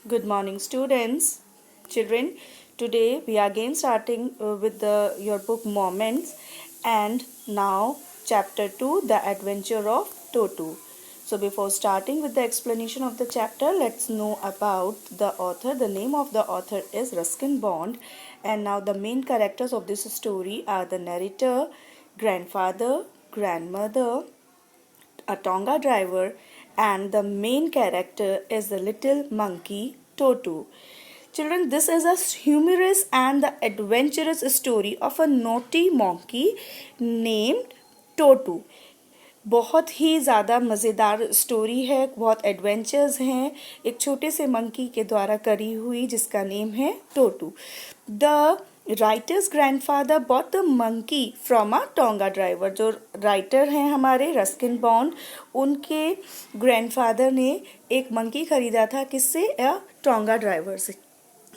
Good morning, students. Children, today we are again starting with your book Moments, and now chapter 2, The Adventure of Totu. So before starting with the explanation of the chapter, let's know about the author. The name of the author is Ruskin Bond, and now the main characters of this story are the narrator, grandfather, grandmother, a Tonga driver, and the main character is the little monkey Totu. Children, this is a humorous and the adventurous story of a naughty monkey named Totu. बहुत ही ज़्यादा मज़ेदार story है, बहुत adventures हैं एक छोटे से monkey के द्वारा करी हुई जिसका नेम है Toto. The writer's grandfather bought the monkey from a tonga driver. जो राइटर हैं हमारे रस्किन बॉन्ड, उनके ग्रैंडफादर ने एक मंकी खरीदा था किससे? अ टोंगा ड्राइवर से.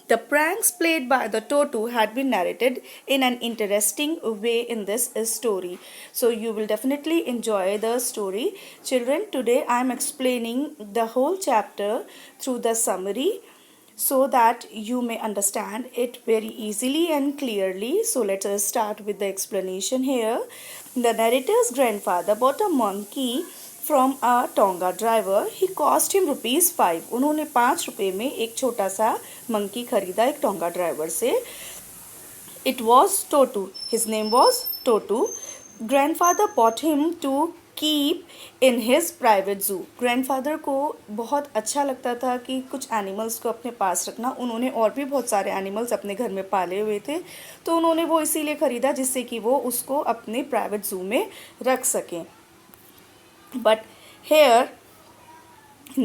The pranks played by the Totu had been narrated in an interesting way in this story. So you will definitely enjoy the story. Children, today I am explaining the whole chapter through the summary so that you may understand it very easily and clearly. So let us start with the explanation here. The narrator's grandfather bought a monkey from a tonga driver. He cost him ₹5. उन्होंने ₹5 में एक छोटा सा monkey खरीदा एक tonga driver से. It was Toto. His name was Toto. Grandfather bought him to keep in his private zoo. Grandfather को बहुत अच्छा लगता था कि कुछ एनिमल्स को अपने पास रखना. उन्होंने और भी बहुत सारे एनिमल्स अपने घर में पाले हुए थे, तो उन्होंने वो इसीलिए ख़रीदा जिससे कि वो उसको अपने प्राइवेट जू में रख सकें. But here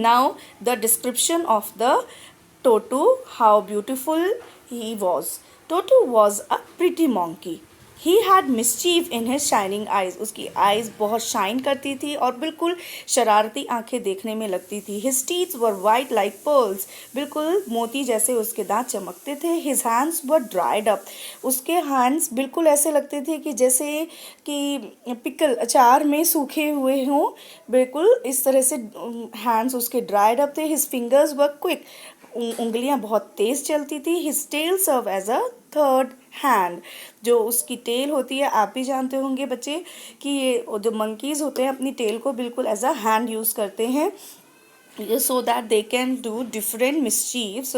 now the description of the Totu, how beautiful he was. Totu was a pretty monkey. He had mischief in his shining eyes. उसकी eyes बहुत shine करती थी और बिल्कुल शरारती आंखें देखने में लगती थी. His teeth were white like pearls. बिल्कुल मोती जैसे उसके दांत चमकते थे. His hands were dried up. उसके hands बिल्कुल ऐसे लगते थे कि जैसे कि पिकल अचार में सूखे हुए हों. बिल्कुल इस तरह से hands उसके dried up थे. His fingers were quick. उंगलियां बहुत तेज चलती थी. His tail served as a third hand. जो उसकी टेल होती है, आप भी जानते होंगे बच्चे कि ये जो मंकीज़ होते हैं अपनी टेल को बिल्कुल एज अ हैंड यूज़ करते हैं, so that they can do different mischiefs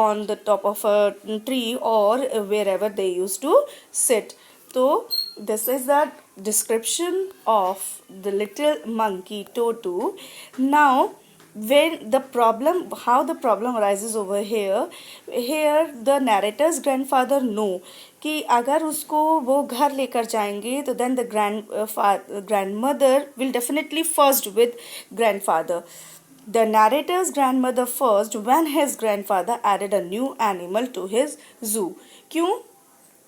on the top of a tree or wherever they used to sit. So this is the description of the little monkey Totu. Now when the problem, how the problem arises over here, the narrator's grandfather know कि अगर उसको वो घर लेकर जाएंगे तो then the grandmother will definitely first with grandfather. The narrator's grandmother first when his grandfather added a new animal to his zoo. क्यों?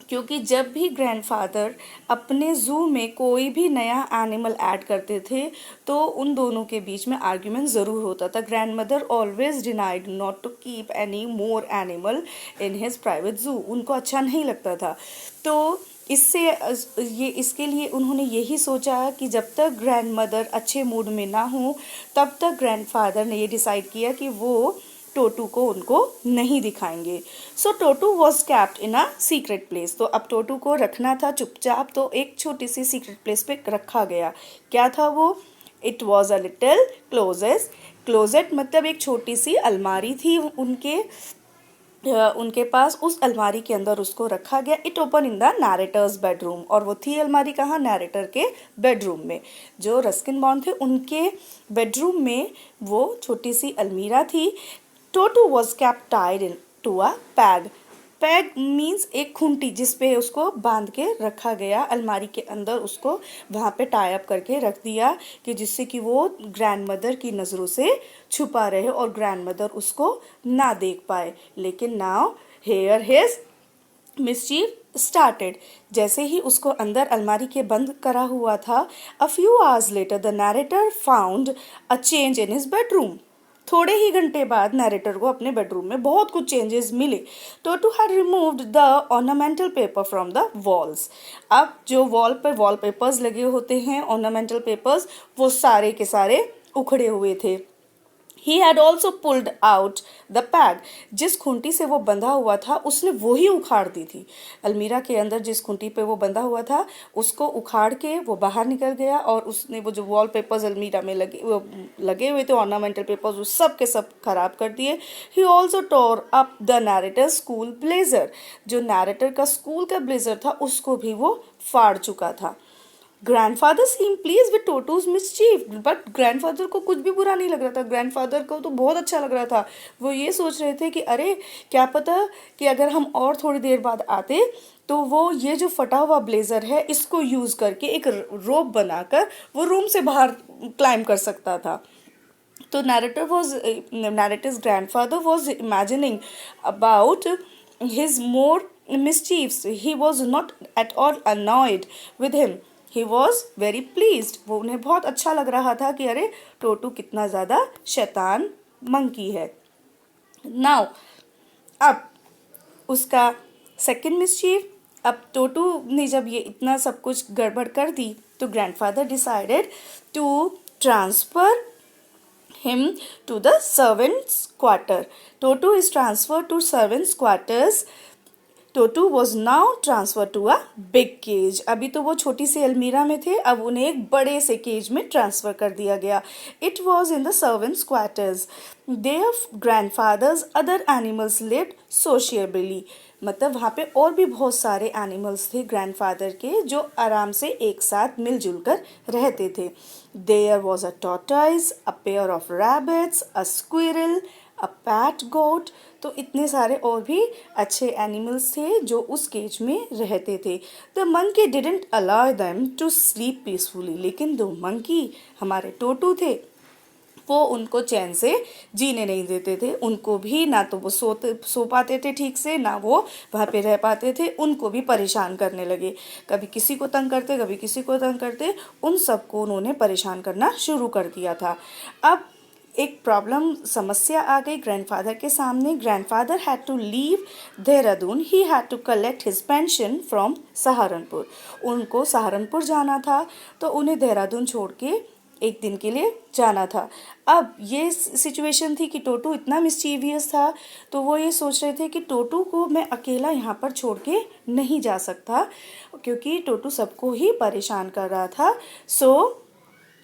क्योंकि जब भी ग्रैंडफादर अपने ज़ू में कोई भी नया एनिमल ऐड करते थे तो उन दोनों के बीच में आर्ग्यूमेंट ज़रूर होता था. Grandmother always denied not to keep any more animal in his private zoo. उनको अच्छा नहीं लगता था. तो इसके लिए उन्होंने यही सोचा कि जब तक ग्रैंडमदर अच्छे मूड में ना हो तब तक ग्रैंडफादर ने ये डिसाइड किया कि वो टोटू को उनको नहीं दिखाएंगे. So Toto was kept in a secret place. तो अब टोटू को रखना था चुपचाप, तो एक छोटी सी सीक्रेट प्लेस पे रखा गया. क्या था वो? It was a little closet. Closet मतलब एक छोटी सी अलमारी थी उनके पास. उस अलमारी के अंदर उसको रखा गया. It open in the narrator's bedroom. और वो थी अलमारी कहाँ? नैरेटर के बेडरूम में. जो रस्किन बॉन्ड थे उनके बेडरूम में वो छोटी सी अलमीरा थी. Toto was kept tied in to a peg. Peg means एक खूंटी जिसपे उसको बांध के रखा गया. अलमारी के अंदर उसको वहाँ पे टाई अप करके रख दिया कि जिससे कि वो ग्रैंडमदर की नज़रों से छुपा रहे और ग्रैंडमदर उसको ना देख पाए. लेकिन now here his mischief started. जैसे ही उसको अंदर अलमारी के बंद करा हुआ था, a few hours later the narrator found a change in his bedroom. थोड़े ही घंटे बाद नैरेटर को अपने बेडरूम में बहुत कुछ चेंजेस मिले. Toto had removed the ornamental paper from the walls. अब जो वॉल पेपर्स लगे होते हैं ऑर्नामेंटल पेपर्स, वो सारे के सारे उखड़े हुए थे. He had also pulled out the bag. जिस खूंटी से वो बंधा हुआ था उसने वो ही उखाड़ दी थी। अलमीरा के अंदर जिस खूंटी पे वो बंधा हुआ था उसको उखाड़ के वो बाहर निकल गया और उसने वो जो वॉल पेपर्स अलमीरा में लगे हुए थे ऑर्नामेंटल पेपर्स वो सब के सब खराब कर दिए। He also tore up the narrator's school blazer. जो नैरेटर का स्कूल का ब्लेजर था उसको भी वो फाड़ चुका था। Grandfather seemed pleased with Toto's mischief, but grandfather को कुछ भी बुरा नहीं लग रहा था। ग्रैंडफादर को तो बहुत अच्छा लग रहा था। वो ये सोच रहे थे कि अरे क्या पता कि अगर हम और थोड़ी देर बाद आते तो वो ये जो फटा हुआ ब्लेजर है इसको यूज़ करके एक रोप बनाकर वो रूम से बाहर क्लाइंब कर सकता था। तो narrator's grandfather was imagining about his more mischiefs. He was not at all annoyed with him. He was very pleased. वो उन्हें बहुत अच्छा लग रहा था कि अरे टोटू कितना ज़्यादा शैतान मंकी है। नाउ अब उसका सेकंड मिस्चीफ, अब टोटू ने जब ये इतना सब कुछ गड़बड़ कर दी तो grandfather decided to transfer him to the servants quarter. Toto is transferred to servants quarters. Toto was now transferred to a big cage. अभी तो वो छोटी सी अलमीरा में थे, अब उन्हें एक बड़े से केज में ट्रांसफ़र कर दिया गया. It was in the servants quarters. Their grandfathers other animals lived sociably. मतलब वहाँ पे और भी बहुत सारे एनिमल्स थे ग्रैंडफादर के जो आराम से एक साथ मिलजुल कर रहते थे. There was a tortoise, a pair of rabbits, a squirrel, a pet goat. तो इतने सारे और भी अच्छे एनिमल्स थे जो उस केज में रहते थे. The monkey didn't allow them to sleep peacefully. लेकिन दो मंकी हमारे टोटू थे वो उनको चैन से जीने नहीं देते थे. उनको भी ना तो वो सो पाते थे ठीक से, ना वो वहाँ पे रह पाते थे. उनको भी परेशान करने लगे. कभी किसी को तंग करते, कभी किसी को तंग करते. उन सबको उन्होंने परेशान करना शुरू कर दिया था. अब एक प्रॉब्लम समस्या आ गई ग्रैंडफादर के सामने. Grandfather had to leave Dehradun. He had to collect his pension from Saharanpur. उनको सहारनपुर जाना था तो उन्हें देहरादून छोड़ के एक दिन के लिए जाना था. अब ये सिचुएशन थी कि टोटू इतना मिस्चीवियस था तो वो ये सोच रहे थे कि टोटू को मैं अकेला यहाँ पर छोड़ के नहीं जा सकता क्योंकि टोटू सबको ही परेशान कर रहा था. So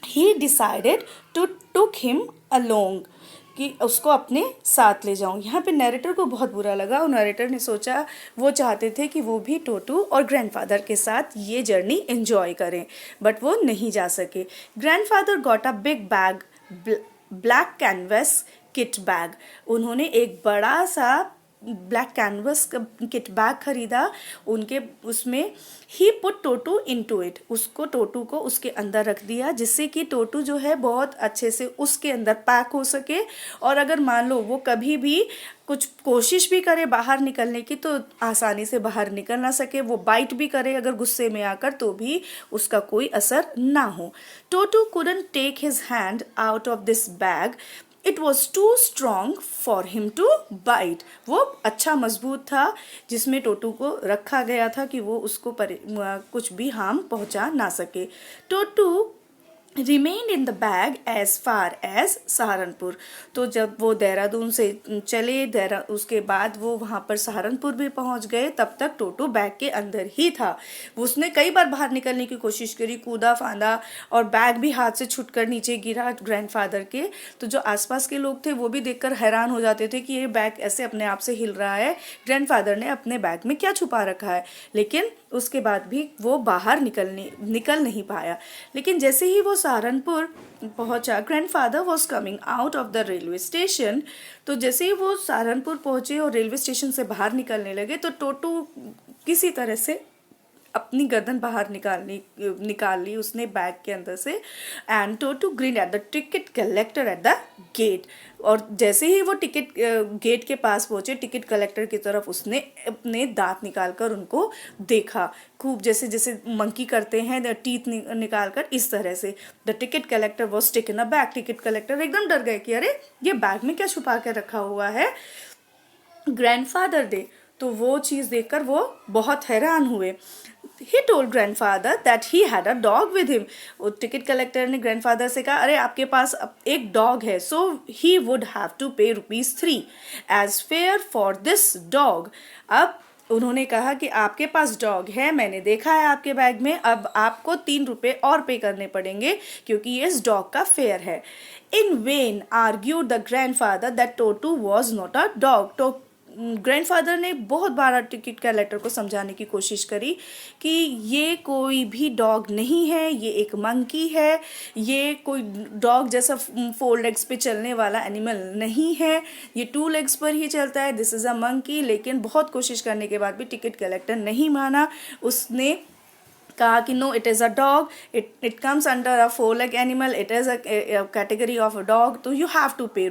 he decided to took him along कि उसको अपने साथ ले जाऊं. यहाँ पे नैरेटर को बहुत बुरा लगा और नैरेटर ने सोचा वो चाहते थे कि वो भी टोटू और ग्रैंडफादर के साथ ये जर्नी एंजॉय करें बट वो नहीं जा सके. Grandfather got a big bag, black canvas kit bag. उन्होंने एक बड़ा सा ब्लैक कैनवस किट बैग खरीदा. उनके उसमें ही पुट टोटू इनटू इट. उसको टोटू को उसके अंदर रख दिया जिससे कि टोटू जो है बहुत अच्छे से उसके अंदर पैक हो सके और अगर मान लो वो कभी भी कुछ कोशिश भी करे बाहर निकलने की तो आसानी से बाहर निकल ना सके. वो बाइट भी करे अगर गुस्से में आकर तो भी उसका कोई असर ना हो. टोटू couldn't take his hand out of this bag. It was too strong for him to bite. वो अच्छा मजबूत था जिसमें टोटू को रखा गया था कि वो उसको कुछ भी हार्म पहुंचा ना सके. टोटू remained in the bag as far as Saharanpur. तो जब वो देहरादून से चले उसके बाद वो वहाँ पर सहारनपुर भी पहुँच गए तब तक टोटू बैग के अंदर ही था. उसने कई बार बाहर निकलने की कोशिश करी, कूदा फांदा और बैग भी हाथ से छुटकर नीचे गिरा ग्रैंडफादर के. तो जो आसपास के लोग थे वो भी देखकर हैरान हो जाते थे कि ये बैग ऐसे अपने आप से हिल रहा है, ग्रैंडफादर ने अपने बैग में क्या छुपा रखा है. लेकिन उसके बाद भी वो बाहर निकल नहीं पाया. लेकिन जैसे ही वो सहारनपुर पहुंचा, grandfather was coming out of the railway station. तो जैसे ही वो सहारनपुर पहुंचे और रेलवे स्टेशन से बाहर निकलने लगे तो टोटू किसी तरह से अपनी गर्दन बाहर निकाल ली उसने बैग के अंदर से. And Toto grinned at the ticket collector at the gate. और जैसे ही वो टिकट गेट के पास पहुंचे टिकट कलेक्टर की तरफ उसने अपने दांत निकाल कर उनको देखा खूब, जैसे जैसे मंकी करते हैं टीथ निकाल कर इस तरह से. The ticket collector was taken a back. Ticket collector एकदम डर गए कि अरे ये बैग में क्या छुपा के रखा हुआ है. ग्रैंडफादर दे तो वो चीज़ देखकर वो बहुत हैरान हुए. he told grandfather that he had a dog with him. वो टिकट कलेक्टर ने ग्रैंडफादर से कहा अरे आपके पास एक डॉग है, so he would have to pay ₹3 as fare for this dog. अब उन्होंने कहा कि आपके पास डॉग है, मैंने देखा है आपके बैग में, अब आपको ₹3 और पे करने पड़ेंगे क्योंकि ये इस डॉग का फेयर है. In vain argued the grandfather that Totu was not a dog. तो ग्रैंडफादर ने बहुत बार टिकट कलेक्टर को समझाने की कोशिश करी कि ये कोई भी डॉग नहीं है, ये एक मंकी है, ये कोई डॉग जैसा 4 लेग्स पे चलने वाला एनिमल नहीं है, ये 2 लेग्स पर ही चलता है, दिस इज़ अ मंकी. लेकिन बहुत कोशिश करने के बाद भी टिकट कलेक्टर नहीं माना. उसने कहा कि no, it is a dog, it comes under a 4 leg animal, it is a category of a dog, so you have to pay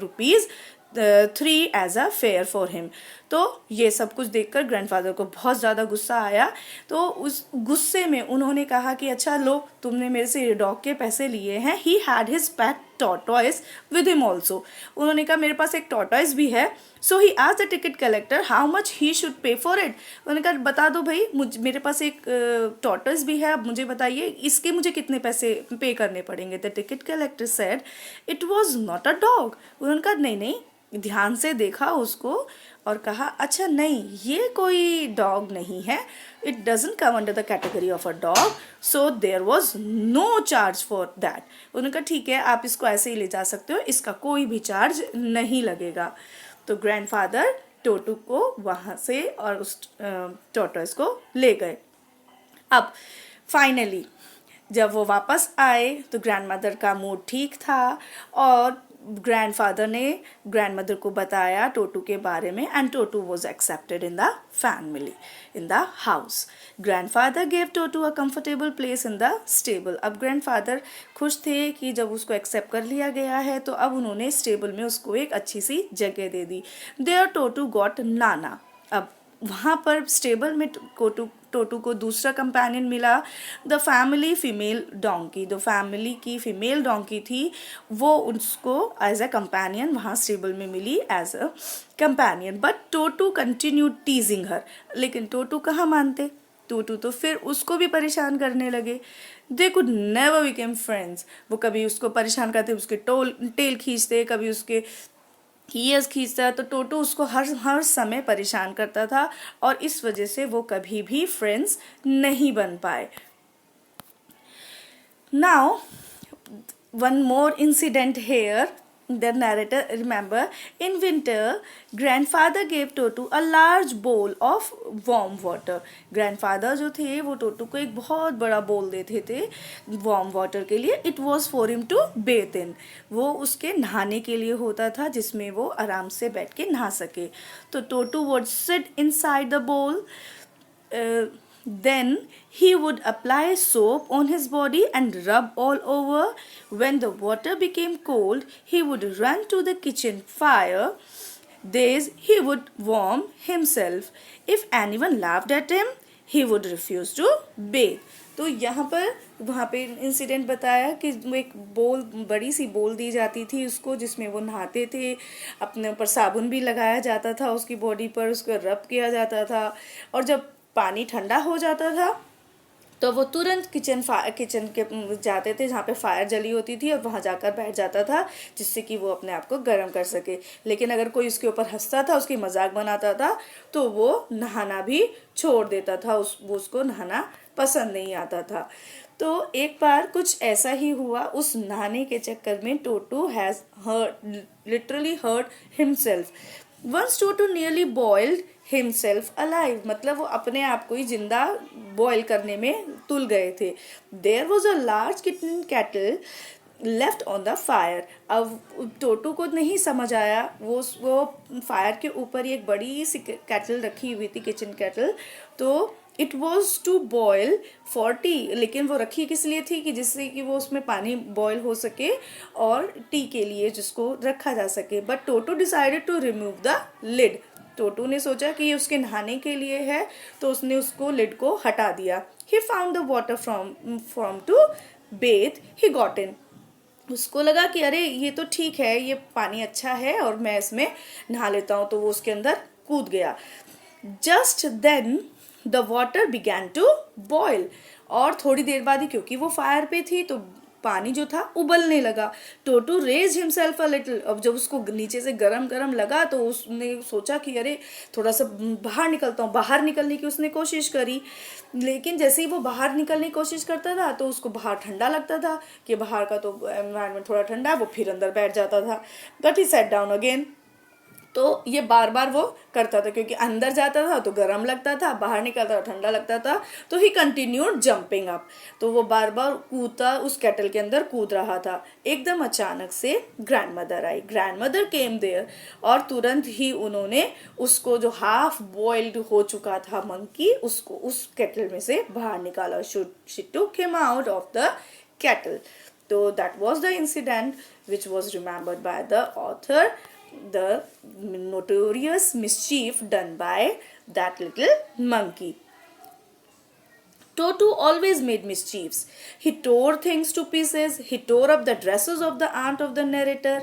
₹3 as a fare for him. तो ये सब कुछ देखकर ग्रैंडफादर को बहुत ज़्यादा गुस्सा आया. तो उस गुस्से में उन्होंने कहा कि अच्छा लो, तुमने मेरे से ये डॉग के पैसे लिए हैं. He had his pet tortoise with him also. उन्होंने कहा मेरे पास एक टॉर्टॉइस भी है. So he asked the ticket collector how much he should pay for it. उन्होंने कहा बता दो भाई, मेरे पास एक टॉर्टॉइस भी है, अब मुझे बताइए इसके मुझे कितने पैसे पे करने पड़ेंगे. The ticket collector said it was not a dog. उन्होंने कहा नहीं, ध्यान से देखा उसको और कहा अच्छा नहीं, ये कोई डॉग नहीं है, it doesn't come under the category of a dog, so there was no charge for that. उन्होंने कहा ठीक है, आप इसको ऐसे ही ले जा सकते हो, इसका कोई भी चार्ज नहीं लगेगा. तो ग्रैंडफादर टोटू को वहाँ से और उस टॉर्टॉइस को ले गए. अब फाइनली जब वो वापस आए तो ग्रैंडमदर का मूड ठीक था और ग्रैंडफादर ने ग्रैंडमदर को बताया टोटू के बारे में and Toto was accepted in the family, in the house. Grandfather gave Toto a comfortable place in the stable. अब ग्रैंडफादर खुश थे कि जब उसको एक्सेप्ट कर लिया गया है तो अब उन्होंने स्टेबल में उसको एक अच्छी सी जगह दे दी. देयर टोटू गॉट नाना. अब वहाँ पर स्टेबल में टोटू को दूसरा कंपेनियन मिला, the family female donkey. The family की फीमेल डोंकी थी, वो उसको एज अ कंपेनियन वहाँ स्टेबल में मिली as a companion. But Toto continue teasing her. लेकिन टोटू कहाँ मानते, टोटू तो फिर उसको भी परेशान करने लगे. They could never became friends. वो कभी उसको परेशान करते, उसके टेल खींचते, कभी उसके ईयर्स खींचता, तो टोटू उसको हर समय परेशान करता था और इस वजह से वो कभी भी फ्रेंड्स नहीं बन पाए. Now one more incident here. The narrator remember in winter grandfather gave Totu a large bowl of warm water. Grandfather जो थे वो टोटू को एक बहुत बड़ा बोल देते थे warm water के लिए. It was for him to bathe in. वो उसके नहाने के लिए होता था जिसमें वो आराम से बैठ के नहा सके. तो टोटू would sit inside the bowl. Then he would apply soap on his body and rub all over. When the water became cold, he would run to the kitchen fire. Thus he would warm himself. If anyone laughed at him, he would refuse to bathe. तो यहाँ पर वहाँ पे incident बताया कि एक बोल, बड़ी सी बोल दी जाती थी उसको जिसमें वो नहाते थे, अपने ऊपर साबुन भी लगाया जाता था, उसकी बॉडी पर उसको रब किया जाता था और जब पानी ठंडा हो जाता था तो वो तुरंत किचन के जाते थे जहाँ पे फायर जली होती थी और वहाँ जाकर बैठ जाता था जिससे कि वो अपने आप को गर्म कर सके. लेकिन अगर कोई उसके ऊपर हंसता था, उसकी मजाक बनाता था तो वो नहाना भी छोड़ देता था, वो उसको नहाना पसंद नहीं आता था. तो एक बार कुछ ऐसा ही हुआ. उस नहाने के चक्कर में Toto has literally hurt himself. Once Toto nearly boiled himself alive. मतलब वो अपने आप को ही जिंदा बॉयल करने में तुल गए थे. There was a large kitchen kettle left on the fire. अब टोटू को नहीं समझ आया, वो फायर के ऊपर एक बड़ी सी केटल रखी हुई थी, किचन केटल. तो it was to boil for tea. लेकिन वो रखी किस लिए थी कि जिससे कि वो उसमें पानी बॉयल हो सके और टी के लिए जिसको रखा जा सके. But Toto decided to remove the lid. Toto ने सोचा कि ये उसके नहाने के लिए है तो उसने उसको लिड को हटा दिया. He found the water from to bathe. He got in. उसको लगा कि अरे ये तो ठीक है, ये पानी अच्छा है और मैं इसमें नहा लेता हूँ, तो वो उसके अंदर कूद गया. Just then the water began to boil, और थोड़ी देर बाद ही, क्योंकि वो फायर पे थी तो पानी जो था उबलने लगा. टोटू रेज हिमसेल्फ अ लिटिल. अब जब उसको नीचे से गरम गरम लगा तो उसने सोचा कि अरे थोड़ा सा बाहर निकलता हूँ. बाहर निकलने की उसने कोशिश करी, लेकिन जैसे ही वो बाहर निकलने की कोशिश करता था तो उसको बाहर ठंडा लगता था कि बाहर का तो एनवायरनमेंट थोड़ा ठंडा है. वो फिर अंदर बैठ जाता था. But he set down again. तो ये बार बार वो करता था, क्योंकि अंदर जाता था तो गर्म लगता था, बाहर निकलता था ठंडा लगता था. तो ही कंटिन्यूड जंपिंग अप. तो वो बार बार कूदता, उस केटल के अंदर कूद रहा था. एकदम अचानक से ग्रैंड मदर आई. ग्रैंड मदर केम देयर, और तुरंत ही उन्होंने उसको जो हाफ बॉइल्ड हो चुका था मंकी, उसको उस केटल में से बाहर निकाला. She took him out of the kettle. So that was the incident which was remembered by the author, the notorious mischief done by that little monkey. Toto always made mischiefs. He tore things to pieces. He tore up the dresses of the aunt of the narrator.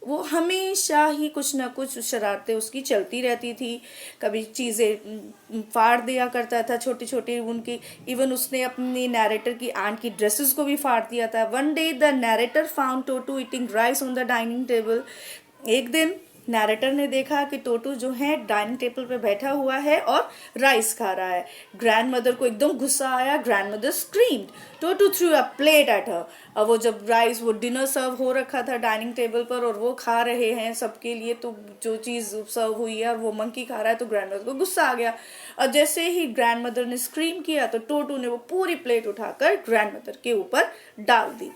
वो हमेशा ही कुछ ना कुछ शरारतें उसकी चलती रहती थी. कभी चीज़ें फाड़ दिया करता था छोटी छोटी उनकी. इवन उसने अपनी नैरेटर की आंट की ड्रेसेस को भी फाड़ दिया था. One day the narrator found Toto eating rice on the dining table. एक दिन नैरेटर ने देखा कि टोटू जो है डाइनिंग टेबल पे बैठा हुआ है और राइस खा रहा है. ग्रैंड मदर को एकदम गुस्सा आया. Grandmother screamed. Toto threw a plate at her. अब वो जब राइस, वो डिनर सर्व हो रखा था डाइनिंग टेबल पर और वो खा रहे हैं सबके लिए, तो जो चीज़ सर्व हुई है और वो मंकी खा रहा है, तो ग्रैंड मदर को गुस्सा आ गया. और जैसे ही ग्रैंड मदर ने स्क्रीम किया तो टोटू ने वो पूरी प्लेट उठाकर ग्रैंड मदर के ऊपर डाल दी.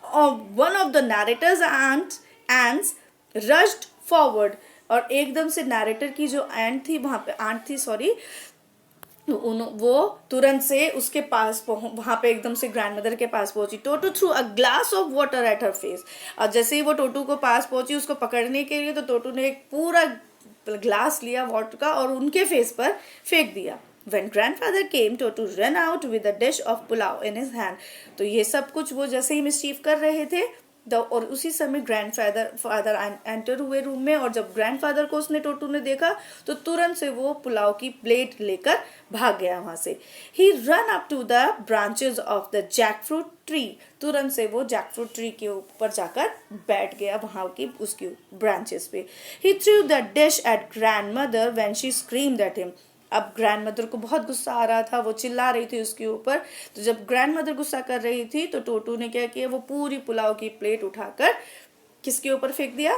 और one of the narrator's ants rushed forward. और एकदम से नैरेटर की जो आंट थी वो तुरंत से उसके पास वहां पे एकदम से ग्रैंडमदर के पास पहुंची. Toto threw a glass of water at her face. और जैसे ही वो टोटू को पास पहुंची उसको पकड़ने के लिए, तो टोटू ने एक पूरा ग्लास लिया वाटर का और उनके फेस पर फेंक दिया. When grandfather came, Totu ran out with a dish of pulao in his hand. तो ये सब कुछ वो जैसे ही मिस्चीफ कर रहे थे, और उसी समय फादर एंटर हुए रूम में. और जब ग्रैंडफादर को उसने टोटू ने देखा तो तुरंत से वो पुलाव की प्लेट लेकर भाग गया वहां से. He ran up to the branches of the jackfruit tree. तुरंत से वो जैकफ्रूट ट्री के ऊपर जाकर बैठ गया वहां की उसकी ब्रांचेस पे. He threw the dish at grandmother when she screamed at him. अब ग्रैंड मदर को बहुत गुस्सा आ रहा था, वो चिल्ला रही थी उसके ऊपर. तो जब ग्रैंड मदर गुस्सा कर रही थी तो टोटू ने क्या किया, वो पूरी पुलाव की प्लेट उठाकर किसके ऊपर फेंक दिया,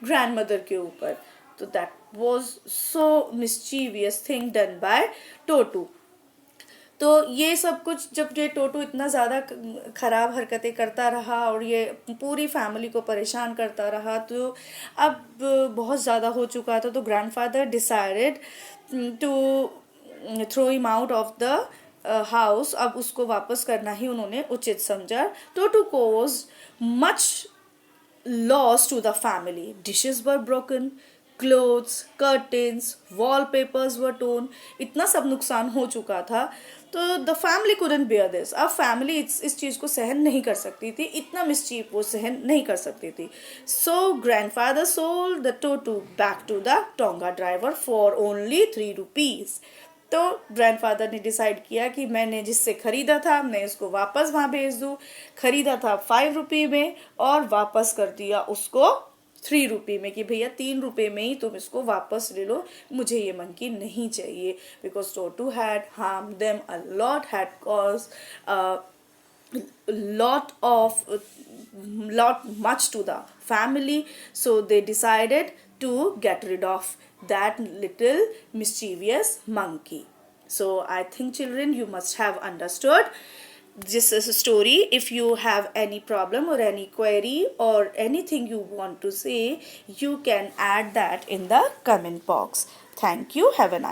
ग्रैंड मदर के ऊपर. तो that was so mischievous thing done by Toto. तो ये सब कुछ जब ये टोटू इतना ज़्यादा ख़राब हरकतें करता रहा और ये पूरी फैमिली को परेशान करता रहा, तो अब बहुत ज़्यादा हो चुका था. तो grandfather decided to throw him out of the house. अब उसको वापस करना ही उन्होंने उचित समझा. To to cause much loss to the family. Dishes were broken, clothes, curtains, wallpapers were torn. इतना सब नुकसान हो चुका था. तो the family couldn't bear this. अब फैमिली इस चीज़ को सहन नहीं कर सकती थी. इतना मिस्चीफ वो सहन नहीं कर सकती थी. So grandfather sold the Totu back to the Tonga driver for only 3 rupees. तो ग्रैंडफादर ने डिसाइड किया कि मैंने जिससे ख़रीदा था मैं इसको वापस वहाँ भेज दूँ. ख़रीदा था 5 रुपये में और वापस कर दिया उसको 3 रुपये में कि भैया 3 रुपये में ही तुम इसको वापस ले लो, मुझे ये मंकी नहीं चाहिए. Because Toto had harm them a lot, had cause lot much to the family. So they decided to get rid of that little mischievous monkey. So I think children, you must have understood this is a story. If you have any problem or any query or anything you want to say, you can add that in the comment box. Thank you. Have a nice